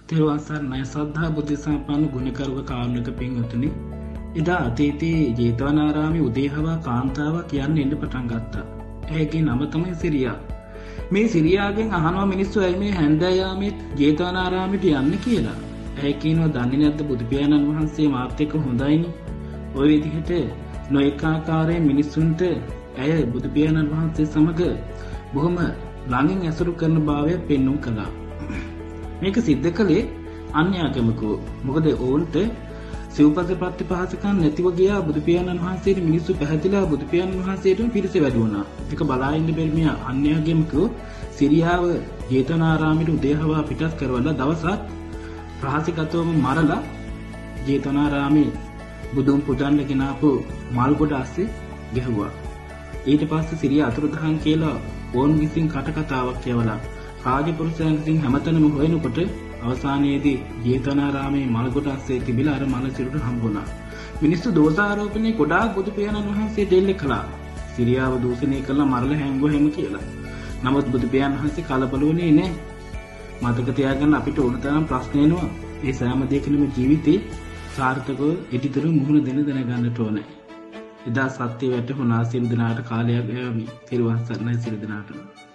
තෙරුවන් සරණයි සද්ධා බුද්ධ සම්පන්න ගුණකරුක කාරුණික පින්වතුනි. එදා අතීතයේ ජේතවනාරාමේ උදේහවා කාන්තාවක් කියන්න එන්න පටන් ගත්තා. ඇයගේ නම තමයි සිරියා. මේ සිරියාගෙන් අහනවා මිනිස්සු ඇයි මේ හැන්දෑයාමේ ජේතවනාරාමයට යන්නේ කියලා. ඇය කියනවා දන්නේ නැද්ද බුදු පියාණන් වහන්සේ මාත් එක්ක හොඳයිනේ. ওই විදිහට නොඑක ආකාරයෙන් මිනිස්සුන්ට ඇය බුදු පියාණන් වහන්සේ සමග බොහොම ළඟින් ඇසුරු කරන භාවය පෙන්වුම් කළා. මේක සිද්ධ කළේ අන්‍යාගමිකෝ. මොකද ඔවුන්ට සිව්පද ප්‍රතිපහසකම් නැතිව ගියා බුදු පියාණන් වහන්සේට මිනිස්සු පැහැදිලා බුදු පියාණන් වහන්සේටම පිරිස වැඩි වුණා. ඒක බලා ඉන්න බැරි මියා අන්‍යාගමිකෝ සිරියාව ජේතවනාරාමයට උදේහවා පිටත් කරවලා දවසක් රහසිගතවම මරලා ජේතවනාරාමේ බුදුන් පුදන්න ගෙනාපු මල් ගොඩ ASCII ගැහුවා. ඊට පස්සේ සිරියා අතුරුදහන් කියලා ඕන් විසින් කටකතාවක් කියවලා රාජපුරුෂයන් විසින් හැමතැනම හොයනකොට අවසානයේදී ජේතවනාරාමේ මල් ගොඩ ASCII තිබිලා අර මල සිරුර හම්බුණා. මිනිස්සු දෝෂාරෝපණය ගොඩාක් බුදු පියාණන් වහන්සේ දෙල්ලේ කළා. සිරියාව දූෂණය කළා මරලා හැංගුවෙම කියලා. නමුත් බුදු පියාණන් වහන්සේ කලබල වුණේ නැහැ. මතක තියාගන්න අපිට ඕන තරම් ප්‍රශ්න එනවා. ඒ සෑම දෙයකම ජීවිතේ සාර්ථකව ඉදිරියට මුහුණ දෙන්න දැනගන්නට ඕනේ. එදා සත්‍ය වැටහුණා සියලු දෙනාට කාලයක් ගෑවි. තිරුවන් සරණයි සියලු දෙනාටම.